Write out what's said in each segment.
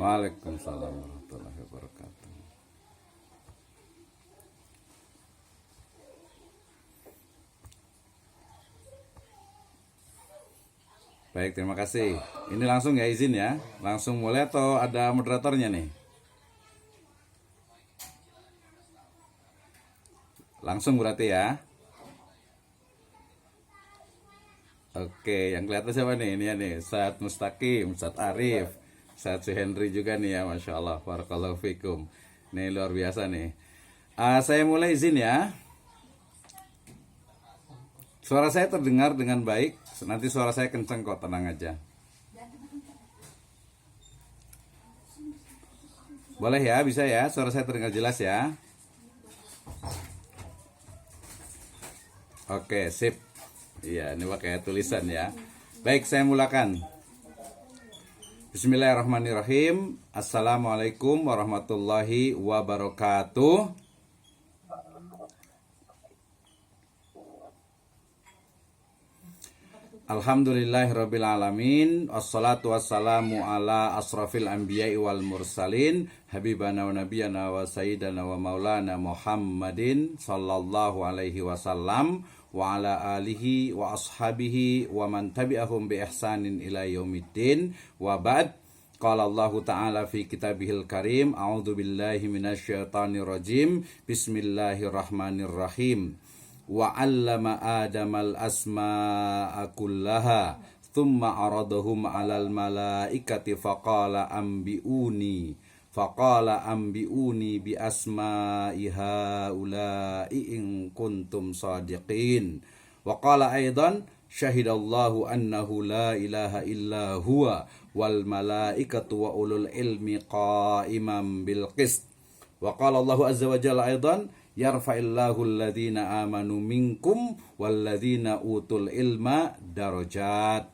Waalaikumsalam warahmatullahi wabarakatuh. Baik, terima kasih. Ini langsung ya, izin ya. Langsung mulai atau ada moderatornya nih? Langsung berarti ya. Oke, yang kelihatan siapa nih? Ini ya nih, Ustadz Mustaqim, Ustadz Arif, Ustadz Henry juga nih ya, Masya Allah, barakallahu fikum. Ini luar biasa nih. Saya mulai izin ya. Suara saya terdengar dengan baik. Nanti suara saya kenceng kok, tenang aja. Boleh ya, bisa ya, suara saya terdengar jelas ya. Oke, sip. Iya, ini pakai tulisan ya. Baik, saya mulakan. Bismillahirrahmanirrahim. Assalamualaikum warahmatullahi wabarakatuh. Alhamdulillahirrabbilalamin. Assalatu wassalamu ala asrafil anbiya'i wal mursalin, habibana wa nabiyana wa sayyidana wa maulana Muhammadin sallallahu alaihi wasallam wa ala alihi wa ashabihi wa man tabi'ahum bi ihsanin ila yaumiddin. Wa ba'd. Qala Allah Ta'ala fi kitabihil karim, a'udzu billahi minasyaitonir rajim. Bismillahirrahmanirrahim. Wa 'allama Adamal asma'a kullaha thumma 'aradahum 'alal malaikati faqala anbi'uni bi asma'i haula'i in kuntum shadiqin. Wa qala aidan syahidallahu annahu la ilaha illa huwa wal malaikatu wa ulul ilmi qa'iman bil qist. Wa qala Allahu azza wa jalla aidan yarfa'illahu alladhina amanu minkum walladhina utul ilma darajat.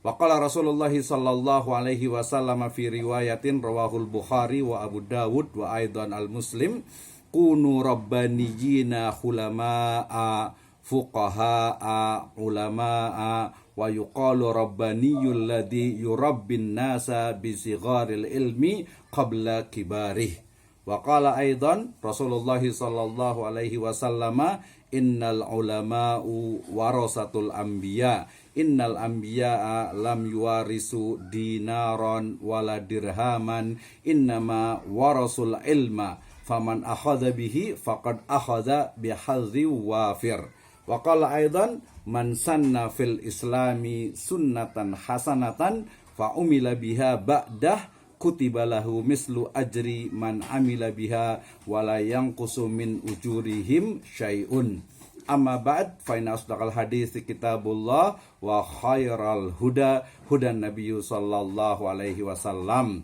Wa qala Rasulullah sallallahu alaihi wasallam fi riwayatin rawahul Bukhari wa Abu Dawud wa aidan al-Muslim, kunu rabbaniyina khulama'a fuqaha'a ulama'a wa yuqalu rabbaniyul ladhi yurabbin nasa bisigharil ilmi qabla kibarih. Wa qala aidan Rasulullah sallallahu alaihi wasallam, innal ulama'u warasatul anbiya, innal anbiya'a lam yuwarisu dinaran wala dirhaman, innama warasul ilma, faman akhadha bihi faqad akhadha bihadzi wafir. Wa qala aidan man sanna fil islami sunnatan hasanatan fa umila biha ba'dah kutiba lahu mislu ajri man amila biha wala yanqusu min ujurihim syai'un. Amma ba'd, fa inna asdaqal hadits kitabullah wa khairal huda hudan nabiyyu sallallahu alaihi wasallam.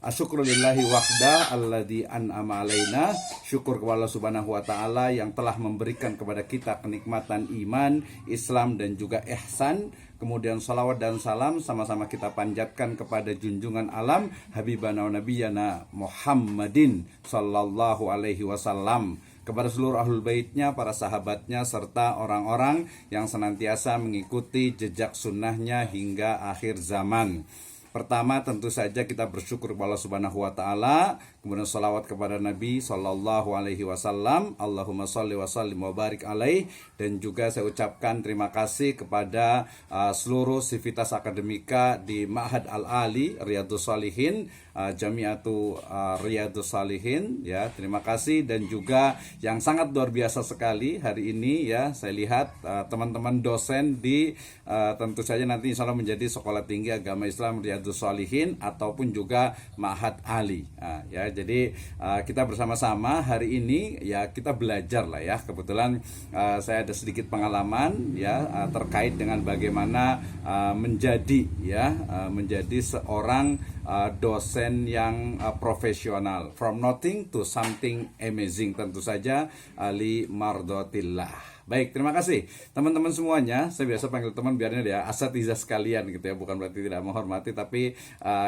Asyukrulillahi wahda alladzi an'ama alaina. Syukur kepada Allah Subhanahu wa taala yang telah memberikan kepada kita kenikmatan iman, Islam dan juga ihsan. Kemudian salawat dan salam sama-sama kita panjatkan kepada junjungan alam habibana wa nabiyana Muhammadin sallallahu alaihi wasallam, kepada seluruh ahlul baitnya, para sahabatnya, serta orang-orang yang senantiasa mengikuti jejak sunnahnya hingga akhir zaman. Pertama tentu saja kita bersyukur kepada Allah Subhanahu wa taala, kemudian salawat kepada Nabi sallallahu alaihi wasallam, Allahumma shalli wa sallim wa barik alaih, dan juga saya ucapkan terima kasih kepada seluruh sivitas akademika di Ma'had Al-Ali Riyadhus Shalihin, Jamiatu Riyadhus Shalihin ya. Terima kasih, dan juga yang sangat luar biasa sekali hari ini ya, saya lihat teman-teman dosen di tentu saja nanti insya Allah menjadi Sekolah Tinggi Agama Islam Riyadhus Shalihin ataupun juga Ma'had Ali. Ya, jadi kita bersama-sama hari ini ya kita belajar lah ya. Kebetulan saya ada sedikit pengalaman ya terkait dengan bagaimana menjadi seorang dosen yang profesional, from nothing to something amazing, tentu saja Ali Mardotillah. Baik, terima kasih teman-teman semuanya. Saya biasa panggil teman biarnya ya asatidzah sekalian gitu ya, bukan berarti tidak menghormati, tapi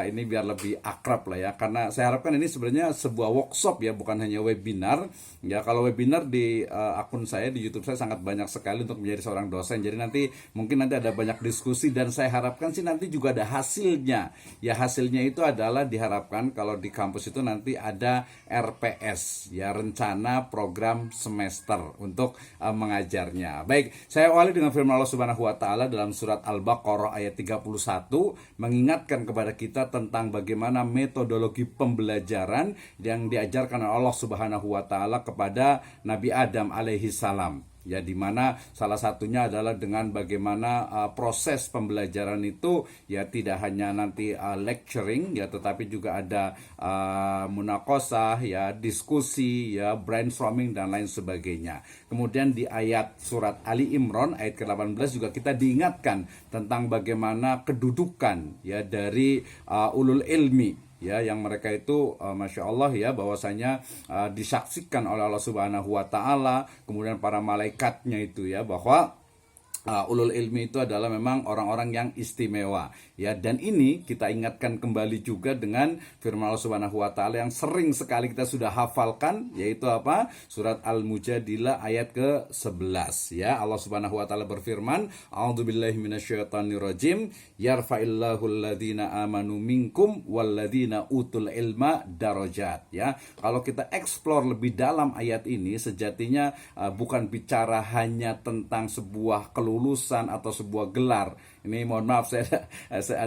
ini biar lebih akrab lah ya. Karena saya harapkan ini sebenarnya sebuah workshop ya, bukan hanya webinar. Ya, kalau webinar di akun saya di YouTube saya sangat banyak sekali untuk menjadi seorang dosen. Jadi nanti mungkin nanti ada banyak diskusi dan saya harapkan sih nanti juga ada hasilnya. Ya, hasilnya itu adalah diharapkan kalau di kampus itu nanti ada RPS ya, rencana program semester untuk mengajarnya. Baik, saya awali dengan firman Allah Subhanahu wa taala dalam surat Al-Baqarah ayat 31 mengingatkan kepada kita tentang bagaimana metodologi pembelajaran yang diajarkan oleh Allah Subhanahu wa taala kepada Nabi Adam alaihi salam. Ya, dimana salah satunya adalah dengan bagaimana proses pembelajaran itu ya tidak hanya nanti lecturing ya, tetapi juga ada munakosah ya, diskusi ya, brainstorming dan lain sebagainya. Kemudian di ayat surat Ali Imran ayat ke-18 juga kita diingatkan tentang bagaimana kedudukan ya dari ulul ilmi ya, yang mereka itu Masya Allah ya, bahwasanya disaksikan oleh Allah Subhanahu wa taala, kemudian para malaikatnya itu ya, bahwa ulul ilmi itu adalah memang orang-orang yang istimewa ya. Dan ini kita ingatkan kembali juga dengan firman Allah Subhanahu wa taala yang sering sekali kita sudah hafalkan, yaitu apa? Surat Al-Mujadilah ayat ke-11 ya. Allah Subhanahu wa taala berfirman, a'udzubillahi minasyaitonirrajim, yarfa'illahu alladhina amanu minkum walladzina utul ilma darajat ya. Kalau kita explore lebih dalam ayat ini, sejatinya bukan bicara hanya tentang sebuah kelulusan atau sebuah gelar. Ini mohon maaf, saya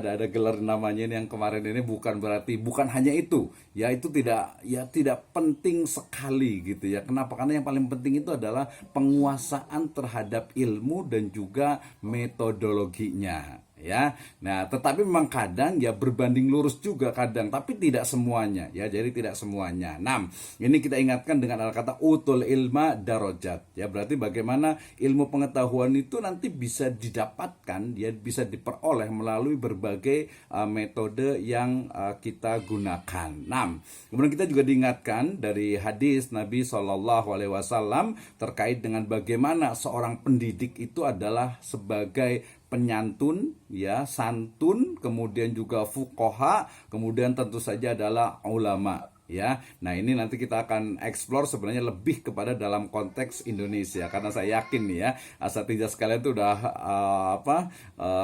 ada gelar namanya ini yang kemarin ini, bukan berarti, bukan hanya itu ya, itu tidak penting sekali gitu ya. Kenapa? Karena yang paling penting itu adalah penguasaan terhadap ilmu dan juga metodologinya ya. Nah, tetapi memang kadang ya berbanding lurus juga kadang, tapi tidak semuanya ya. Jadi tidak semuanya. Nah, ini kita ingatkan dengan kata utul ilma darajat ya, berarti bagaimana ilmu pengetahuan itu nanti bisa didapatkan ya, bisa diperoleh melalui berbagai metode yang kita gunakan. Nah, kemudian kita juga diingatkan dari hadis Nabi SAW terkait dengan bagaimana seorang pendidik itu adalah sebagai penyantun ya, santun, kemudian juga fuqaha, kemudian tentu saja adalah ulama ya. Nah, ini nanti kita akan explore sebenarnya lebih kepada dalam konteks Indonesia, karena saya yakin nih ya, asatidzah sekalian itu udah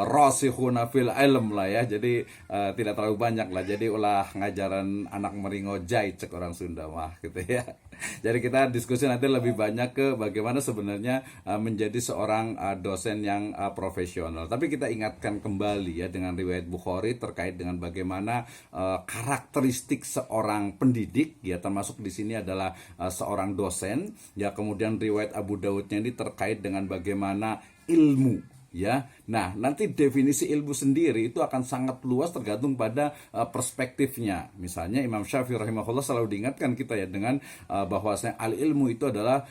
rasikhuna fil ilm lah ya. Jadi tidak terlalu banyak lah. Jadi ulah ngajaran anak meringo jai, cek orang Sunda mah gitu ya. Jadi kita diskusi nanti lebih banyak ke bagaimana sebenarnya menjadi seorang dosen yang profesional. Tapi kita ingatkan kembali ya dengan riwayat Bukhari terkait dengan bagaimana karakteristik seorang pendidik ya, termasuk di sini adalah seorang dosen ya. Kemudian riwayat Abu Daudnya ini terkait dengan bagaimana ilmu ya. Nah, nanti definisi ilmu sendiri itu akan sangat luas tergantung pada perspektifnya. Misalnya Imam Syafi'i rahimahullah selalu diingatkan kita ya dengan bahwasanya al ilmu itu adalah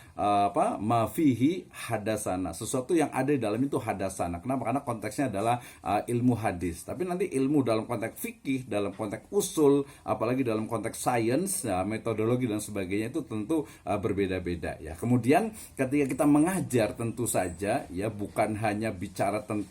ma fihi hadasana, sesuatu yang ada di dalam itu hadasana. Kenapa? Karena konteksnya adalah ilmu hadis. Tapi nanti ilmu dalam konteks fikih, dalam konteks usul, apalagi dalam konteks sains, metodologi dan sebagainya itu tentu berbeda-beda ya. Kemudian ketika kita mengajar tentu saja ya bukan hanya bicara tentang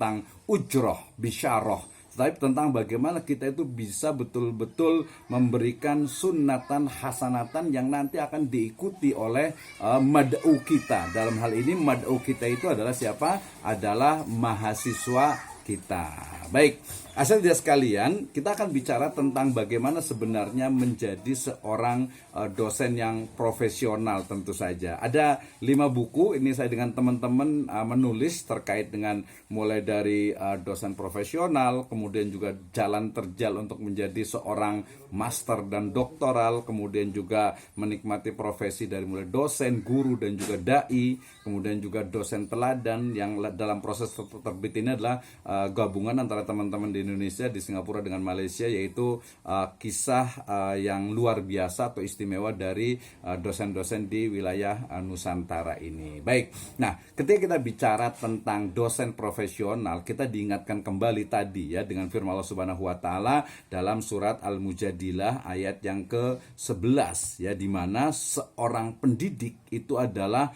ujroh, bisyarah, tapi tentang bagaimana kita itu bisa betul-betul memberikan sunnatan hasanatan yang nanti akan diikuti oleh mad'u kita. Dalam hal ini mad'u kita itu adalah siapa? Adalah mahasiswa kita. Baik, asatidzah sekalian, kita akan bicara tentang bagaimana sebenarnya menjadi seorang dosen yang profesional tentu saja. Ada 5 buku, ini saya dengan teman-teman menulis terkait dengan mulai dari dosen profesional, kemudian juga jalan terjal untuk menjadi seorang master dan doktoral, kemudian juga menikmati profesi dari mulai dosen, guru, dan juga dai, kemudian juga dosen teladan yang dalam proses terbit ini adalah gabungan antara teman-teman di Indonesia, di Singapura dengan Malaysia, yaitu kisah yang luar biasa atau istimewa dari dosen-dosen di wilayah Nusantara ini. Baik, nah ketika kita bicara tentang dosen profesional, kita diingatkan kembali tadi ya dengan firman Allah Subhanahu wa taala dalam surat Al-Mujadilah ayat yang ke-11 ya, di mana seorang pendidik itu adalah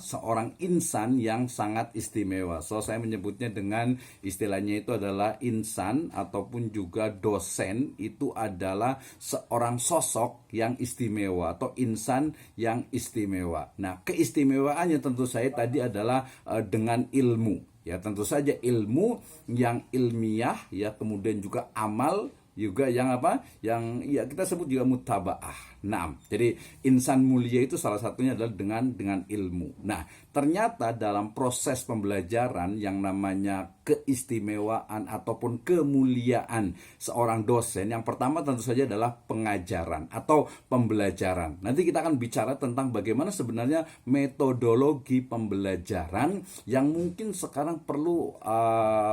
seorang insan yang sangat istimewa. So saya menyebutnya dengan istilahnya itu adalah insan ataupun juga dosen itu adalah seorang sosok yang istimewa atau insan yang istimewa. Nah, keistimewaannya tentu saya tadi adalah dengan ilmu. Ya, tentu saja ilmu yang ilmiah ya, kemudian juga amal juga yang apa? Yang ya kita sebut juga mutabaah. Nah, jadi insan mulia itu salah satunya adalah dengan ilmu. Nah, ternyata dalam proses pembelajaran yang namanya keistimewaan ataupun kemuliaan seorang dosen, yang pertama tentu saja adalah pengajaran atau pembelajaran. Nanti kita akan bicara tentang bagaimana sebenarnya metodologi pembelajaran yang mungkin sekarang perlu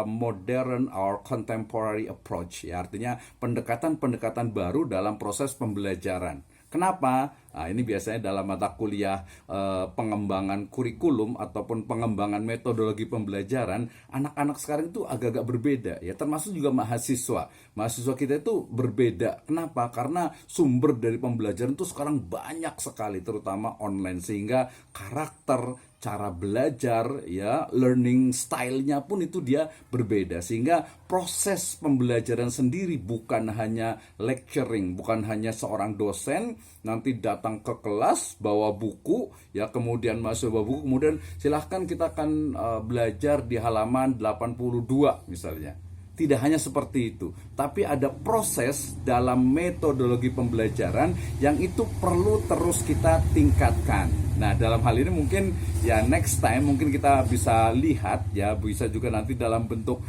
modern or contemporary approach ya, artinya pendekatan-pendekatan baru dalam proses pembelajaran. Kenapa? Nah, ini biasanya dalam mata kuliah pengembangan kurikulum ataupun pengembangan metodologi pembelajaran, anak-anak sekarang itu agak-agak berbeda ya, termasuk juga mahasiswa. Mahasiswa kita itu berbeda. Kenapa? Karena sumber dari pembelajaran itu sekarang banyak sekali, terutama online, sehingga karakter, cara belajar ya, learning style-nya pun itu dia berbeda, sehingga proses pembelajaran sendiri bukan hanya lecturing, bukan hanya seorang dosen nanti datang ke kelas bawa buku ya, kemudian masuk bawa buku, kemudian silahkan kita akan belajar di halaman 82 misalnya. Tidak hanya seperti itu, tapi ada proses dalam metodologi pembelajaran yang itu perlu terus kita tingkatkan. Nah, dalam hal ini mungkin ya next time mungkin kita bisa lihat ya, bisa juga nanti dalam bentuk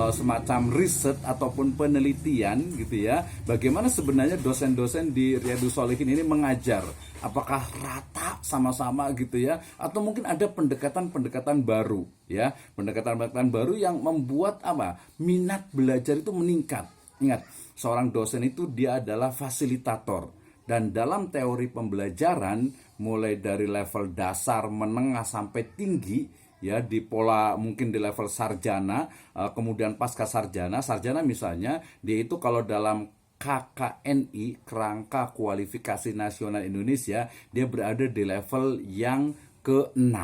semacam riset ataupun penelitian gitu ya, bagaimana sebenarnya dosen-dosen di Riyadhus Shalihin ini mengajar. Apakah rata sama-sama gitu ya, atau mungkin ada pendekatan-pendekatan baru ya, pendekatan-pendekatan baru yang membuat apa? Minat belajar itu meningkat. Ingat, seorang dosen itu dia adalah fasilitator, dan dalam teori pembelajaran mulai dari level dasar, menengah sampai tinggi ya, di pola mungkin di level sarjana, kemudian pasca sarjana. Sarjana misalnya dia itu kalau dalam KKNI, Kerangka Kualifikasi Nasional Indonesia, dia berada di level yang ke-6.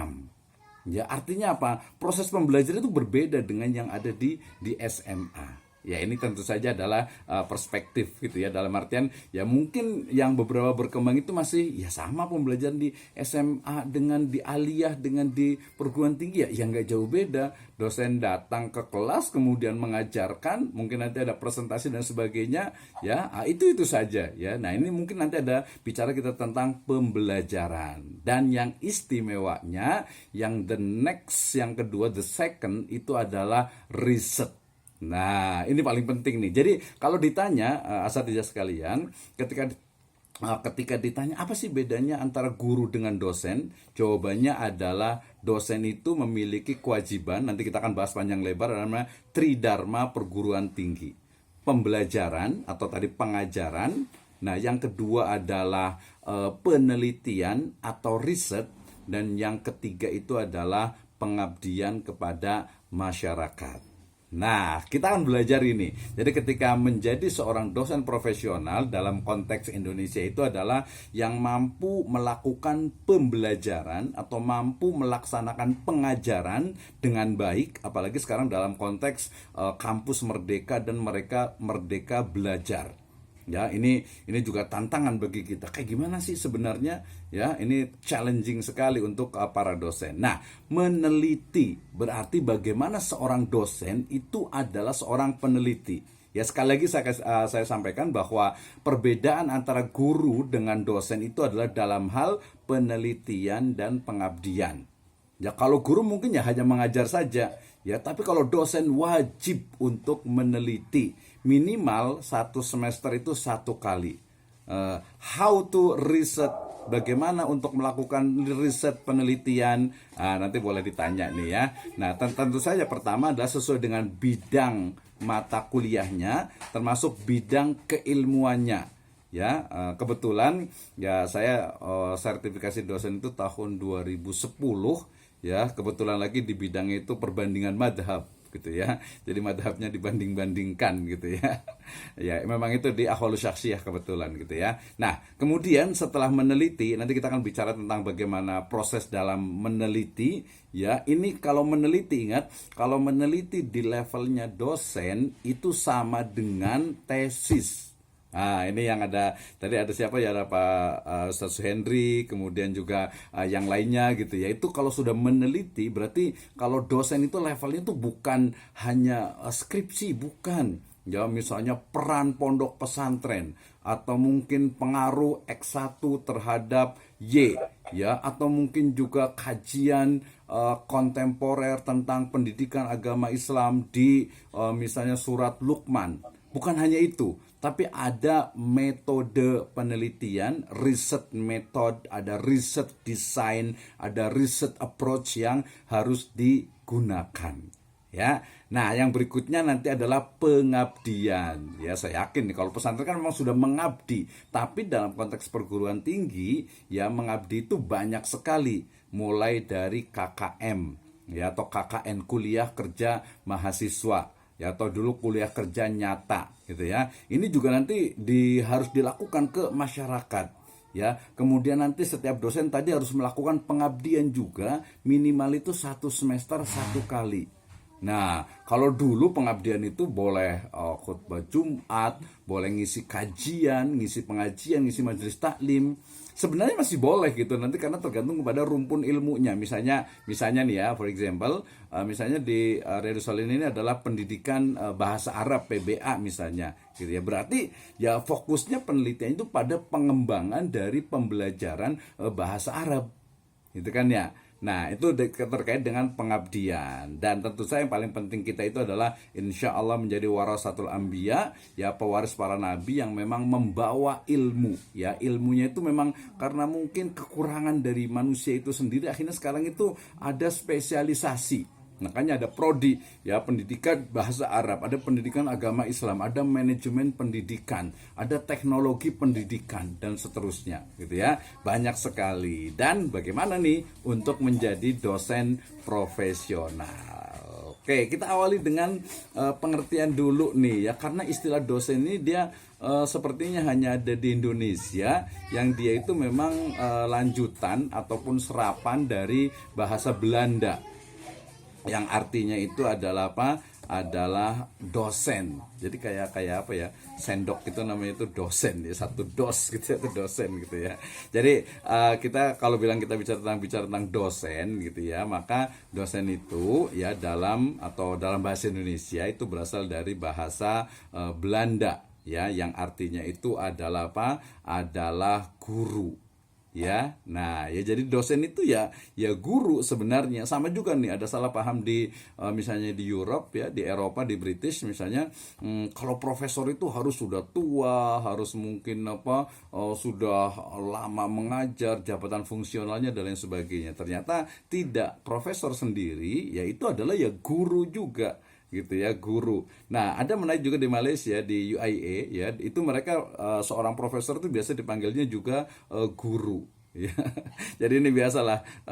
Ya, artinya apa? Proses pembelajaran itu berbeda dengan yang ada di SMA. Ya, ini tentu saja adalah perspektif gitu ya, dalam artian ya mungkin yang beberapa berkembang itu masih ya sama pembelajaran di SMA dengan di aliyah dengan di perguruan tinggi ya, nggak jauh beda. Dosen datang ke kelas kemudian mengajarkan, mungkin nanti ada presentasi dan sebagainya ya, itu saja ya. Nah, ini mungkin nanti ada bicara kita tentang pembelajaran, dan yang istimewanya yang the next, yang kedua, the second itu adalah riset. Nah, ini paling penting nih. Jadi kalau ditanya asatidz sekalian, ketika ditanya apa sih bedanya antara guru dengan dosen, jawabannya adalah dosen itu memiliki kewajiban, nanti kita akan bahas panjang lebar, namanya Tridharma perguruan tinggi. Pembelajaran atau tadi pengajaran. Nah, yang kedua adalah penelitian atau riset, dan yang ketiga itu adalah pengabdian kepada masyarakat. Nah, kita akan belajar ini. Jadi ketika menjadi seorang dosen profesional dalam konteks Indonesia itu adalah yang mampu melakukan pembelajaran atau mampu melaksanakan pengajaran dengan baik, apalagi sekarang dalam konteks kampus merdeka dan mereka merdeka belajar. Ya, ini juga tantangan bagi kita. Kayak gimana sih sebenarnya? Ya, ini challenging sekali untuk para dosen. Nah, meneliti berarti bagaimana seorang dosen itu adalah seorang peneliti. Ya, sekali lagi saya sampaikan bahwa perbedaan antara guru dengan dosen itu adalah dalam hal penelitian dan pengabdian. Ya, kalau guru mungkin ya hanya mengajar saja. Ya, tapi kalau dosen wajib untuk meneliti, minimal 1 semester itu 1 kali. How to research bagaimana untuk melakukan riset penelitian? Nanti boleh ditanya nih ya. Nah, tentu saja pertama adalah sesuai dengan bidang mata kuliahnya, termasuk bidang keilmuannya. Ya, kebetulan ya saya sertifikasi dosen itu tahun 2010 ya, kebetulan lagi di bidangnya itu perbandingan madhab gitu ya, jadi madhabnya dibanding-bandingkan gitu ya. Ya memang itu di Ahwalus Syakhsiyah kebetulan gitu ya. Nah kemudian setelah meneliti, nanti kita akan bicara tentang bagaimana proses dalam meneliti ya. Ini kalau meneliti, ingat, kalau meneliti di levelnya dosen itu sama dengan tesis. Nah, ini yang ada tadi, ada siapa ya, ada Pak Ustaz Henry, kemudian juga yang lainnya gitu ya. Itu kalau sudah meneliti, berarti kalau dosen itu levelnya itu bukan hanya skripsi, bukan. Ya, misalnya peran pondok pesantren atau mungkin pengaruh X1 terhadap Y ya, atau mungkin juga kajian kontemporer tentang pendidikan agama Islam di misalnya surat Luqman. Bukan hanya itu, tapi ada metode penelitian, riset method, ada riset design, ada riset approach yang harus digunakan. Ya, nah yang berikutnya nanti adalah pengabdian. Ya, saya yakin nih kalau pesantren kan memang sudah mengabdi, tapi dalam konteks perguruan tinggi ya mengabdi itu banyak sekali, mulai dari KKM ya atau KKN, kuliah kerja mahasiswa. Ya, atau dulu kuliah kerja nyata gitu ya. Ini juga nanti harus dilakukan ke masyarakat ya. Kemudian nanti setiap dosen tadi harus melakukan pengabdian juga, minimal itu 1 semester 1 kali. Nah, kalau dulu pengabdian itu boleh khutbah Jumat, boleh ngisi kajian, ngisi pengajian, ngisi majelis taklim. Sebenarnya masih boleh gitu nanti, karena tergantung kepada rumpun ilmunya. Misalnya nih ya, for example, misalnya di Riyadhus Shalihin ini adalah pendidikan bahasa Arab PBA misalnya, gitu ya. Berarti ya fokusnya penelitian itu pada pengembangan dari pembelajaran bahasa Arab, gitu kan ya. Nah, itu terkait dengan pengabdian. Dan tentu saja yang paling penting kita itu adalah insya Allah menjadi warasatul anbiya, ya pewaris para nabi yang memang membawa ilmu. Ya, ilmunya itu memang karena mungkin kekurangan dari manusia itu sendiri, akhirnya sekarang itu ada spesialisasi. Makanya ada prodi ya, pendidikan bahasa Arab, ada pendidikan agama Islam, ada manajemen pendidikan, ada teknologi pendidikan dan seterusnya gitu ya. Banyak sekali. Dan bagaimana nih untuk menjadi dosen profesional? Oke, kita awali dengan pengertian dulu nih ya, karena istilah dosen ini dia sepertinya hanya ada di Indonesia, yang dia itu memang lanjutan ataupun serapan dari bahasa Belanda, yang artinya itu adalah apa? Adalah dosen. Jadi kayak apa ya? Sendok itu namanya itu dosen ya, satu dos gitu ya, itu dosen gitu ya. Jadi kita kalau kita bicara tentang dosen gitu ya, maka dosen itu ya dalam bahasa Indonesia itu berasal dari bahasa Belanda ya, yang artinya itu adalah apa? Adalah guru. Ya, nah ya, jadi dosen itu ya guru sebenarnya. Sama juga nih, ada salah paham di misalnya di Europe ya, di Eropa, di British misalnya, kalau profesor itu harus sudah tua, harus mungkin sudah lama mengajar, jabatan fungsionalnya dan lain sebagainya. Ternyata tidak, profesor sendiri ya itu adalah ya guru juga gitu ya, guru. Nah, ada menarik juga di Malaysia, di UIA ya, itu mereka seorang profesor itu biasa dipanggilnya juga guru ya. Jadi ini biasalah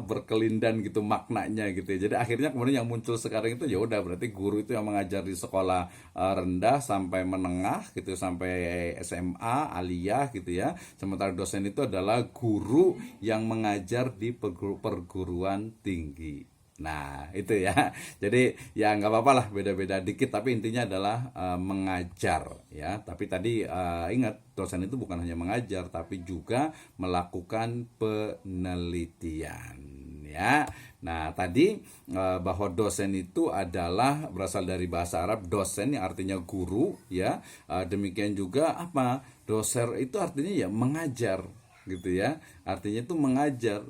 berkelindan gitu maknanya gitu ya. Jadi akhirnya kemudian yang muncul sekarang itu ya udah, berarti guru itu yang mengajar di sekolah rendah sampai menengah gitu, sampai SMA, aliyah gitu ya. Sementara dosen itu adalah guru yang mengajar di perguruan tinggi. Nah itu ya, jadi ya nggak apa-apa lah, beda-beda dikit, tapi intinya adalah mengajar ya. Tapi tadi ingat, dosen itu bukan hanya mengajar, tapi juga melakukan penelitian ya. Nah tadi bahwa dosen itu adalah berasal dari bahasa Arab, dosen yang artinya guru ya. Demikian juga apa, doser itu artinya ya mengajar gitu ya, artinya itu mengajar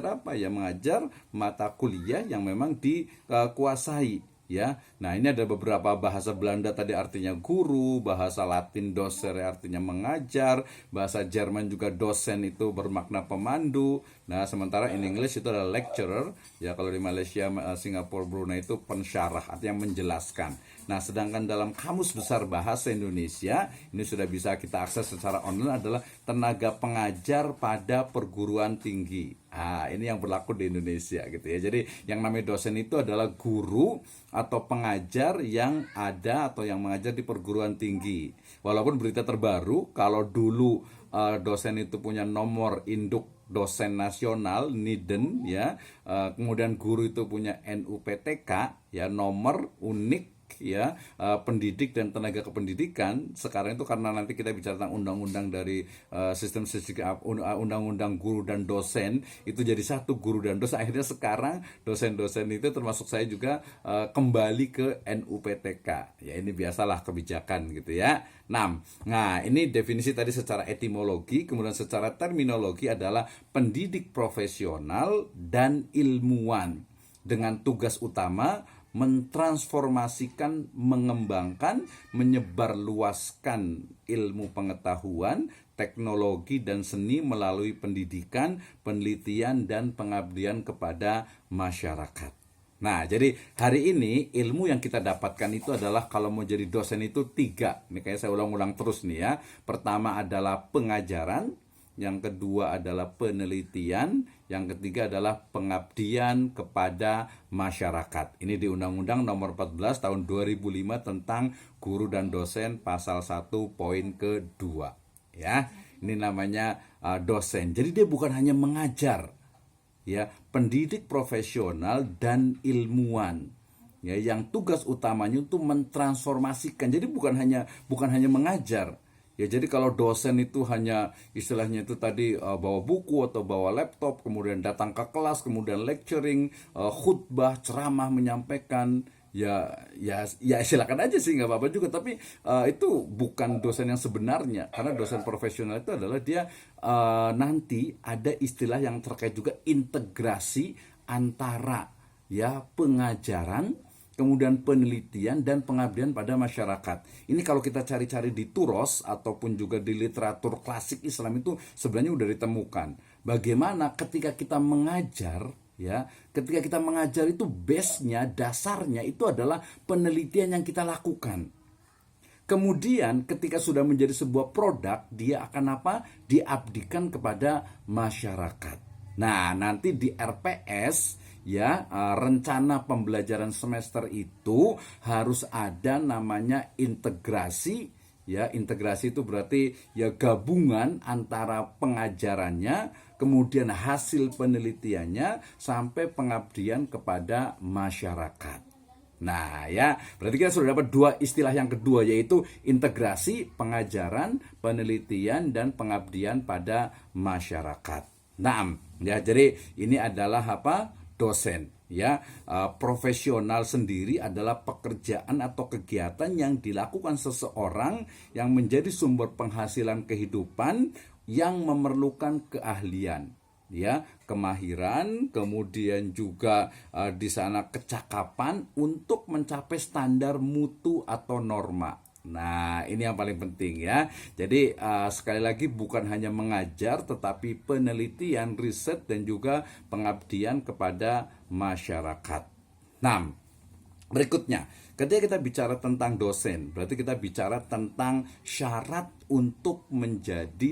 apa ya, mengajar mata kuliah yang memang dikuasai ya. Nah, ini ada beberapa bahasa Belanda tadi artinya guru, bahasa Latin docere artinya mengajar, bahasa Jerman juga dosen itu bermakna pemandu. Nah, sementara in English itu adalah lecturer, ya kalau di Malaysia, Singapura, Brunei itu pensyarah, artinya menjelaskan. Nah, sedangkan dalam Kamus Besar Bahasa Indonesia, ini sudah bisa kita akses secara online, adalah tenaga pengajar pada perguruan tinggi. Ini yang berlaku di Indonesia gitu ya. Jadi yang namanya dosen itu adalah guru atau pengajar yang ada atau yang mengajar di perguruan tinggi. Walaupun berita terbaru, kalau dulu dosen itu punya nomor induk dosen nasional NIDN ya, kemudian guru itu punya NUPTK ya, nomor unik ya, pendidik dan tenaga kependidikan. Sekarang itu karena nanti kita bicara tentang undang-undang dari sistem undang-undang guru dan dosen, itu jadi satu guru dan dosen. Akhirnya sekarang dosen-dosen itu termasuk saya juga kembali ke NUPTK ya. Ini biasalah kebijakan gitu ya. Nah, ini definisi tadi secara etimologi. Kemudian secara terminologi adalah pendidik profesional dan ilmuwan dengan tugas utama mentransformasikan, mengembangkan, menyebarluaskan ilmu pengetahuan, teknologi, dan seni melalui pendidikan, penelitian, dan pengabdian kepada masyarakat. Nah, jadi hari ini ilmu yang kita dapatkan itu adalah, kalau mau jadi dosen itu 3. Ini kayak saya ulang-ulang terus nih ya. Pertama adalah pengajaran, yang kedua adalah penelitian, yang ketiga adalah pengabdian kepada masyarakat. Ini di Undang-Undang Nomor 14 Tahun 2005 tentang guru dan dosen, pasal 1 poin kedua. Ya, ini namanya dosen. Jadi dia bukan hanya mengajar, ya, pendidik profesional dan ilmuwan. Ya, yang tugas utamanya itu mentransformasikan. Jadi bukan hanya mengajar. Ya, jadi kalau dosen itu hanya istilahnya itu tadi bawa buku atau bawa laptop, kemudian datang ke kelas, kemudian lecturing, khutbah, ceramah, menyampaikan, ya silakan aja sih, nggak apa-apa juga. Tapi itu bukan dosen yang sebenarnya, karena dosen profesional itu adalah dia nanti ada istilah yang terkait juga integrasi antara ya pengajaran, kemudian penelitian dan pengabdian pada masyarakat. Ini kalau kita cari-cari di Turos ataupun juga di literatur klasik Islam itu sebenarnya udah ditemukan. Bagaimana ketika kita mengajar, ya, ketika kita mengajar itu base-nya, dasarnya itu adalah penelitian yang kita lakukan. Kemudian ketika sudah menjadi sebuah produk, dia akan apa? Diabdikan kepada masyarakat. Nah, nanti di RPS ya, rencana pembelajaran semester itu harus ada namanya integrasi. Ya, integrasi itu berarti ya gabungan antara pengajarannya, kemudian hasil penelitiannya, sampai pengabdian kepada masyarakat. Nah ya, berarti kita sudah dapat 2 istilah yang kedua, yaitu integrasi, pengajaran, penelitian, dan pengabdian pada masyarakat. Nah, ya, jadi ini adalah apa? Dosen, ya. Profesional sendiri adalah pekerjaan atau kegiatan yang dilakukan seseorang yang menjadi sumber penghasilan kehidupan yang memerlukan keahlian, ya, kemahiran, kemudian juga di sana kecakapan untuk mencapai standar mutu atau norma. Nah, ini yang paling penting ya. Jadi sekali lagi bukan hanya mengajar, tetapi penelitian, riset, dan juga pengabdian kepada masyarakat. Nah, berikutnya, ketika kita bicara tentang dosen, berarti kita bicara tentang syarat untuk menjadi